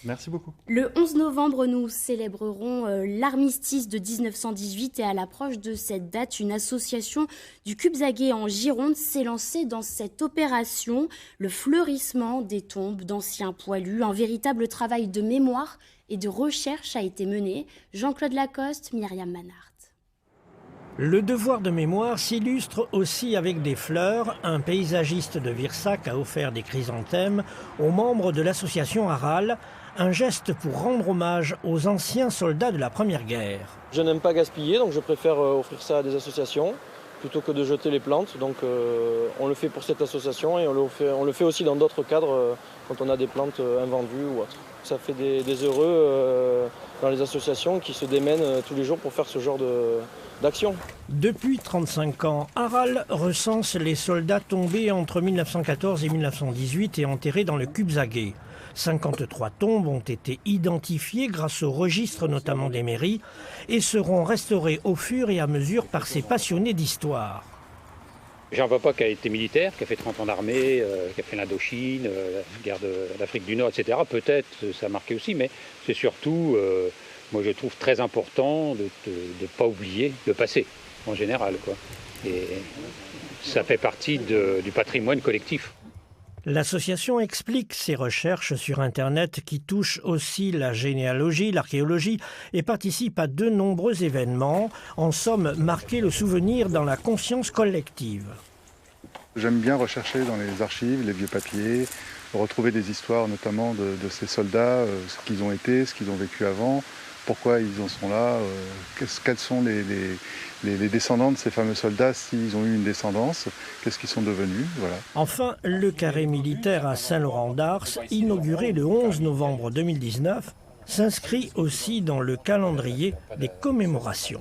Merci beaucoup. Le 11 novembre, nous célébrerons l'armistice de 1918 et à l'approche de cette date, une association du Cubzaguais en Gironde s'est lancée dans cette opération, le fleurissement des tombes d'anciens poilus. Un véritable travail de mémoire et de recherche a été mené. Jean-Claude Lacoste, Myriam Manhart. Le devoir de mémoire s'illustre aussi avec des fleurs. Un paysagiste de Virsac a offert des chrysanthèmes aux membres de l'association Aral, un geste pour rendre hommage aux anciens soldats de la Première Guerre. Je n'aime pas gaspiller, donc je préfère offrir ça à des associations plutôt que de jeter les plantes. Donc on le fait pour cette association et on le fait aussi dans d'autres cadres quand on a des plantes invendues ou autres. Ça fait des heureux dans les associations qui se démènent tous les jours pour faire ce genre d'action. Depuis 35 ans, Aral recense les soldats tombés entre 1914 et 1918 et enterrés dans le Cubzaguais. 53 tombes ont été identifiées grâce au registre notamment des mairies et seront restaurées au fur et à mesure par ces passionnés d'histoire. J'ai un papa qui a été militaire, qui a fait 30 ans d'armée, qui a fait l'Indochine, la guerre d'Afrique du Nord, etc. Peut-être ça a marqué aussi, mais c'est surtout, moi je trouve très important de ne pas oublier le passé, en général, quoi. Et ça fait partie du patrimoine collectif. L'association explique ses recherches sur Internet qui touchent aussi la généalogie, l'archéologie et participe à de nombreux événements. En somme, marquer le souvenir dans la conscience collective. J'aime bien rechercher dans les archives, les vieux papiers, retrouver des histoires notamment de ces soldats, ce qu'ils ont été, ce qu'ils ont vécu avant, pourquoi ils en sont là, quels sont les descendants de ces fameux soldats, s'ils ont eu une descendance, qu'est-ce qu'ils sont devenus, voilà. Enfin, le carré militaire à Saint-Laurent-d'Ars, inauguré le 11 novembre 2019, s'inscrit aussi dans le calendrier des commémorations.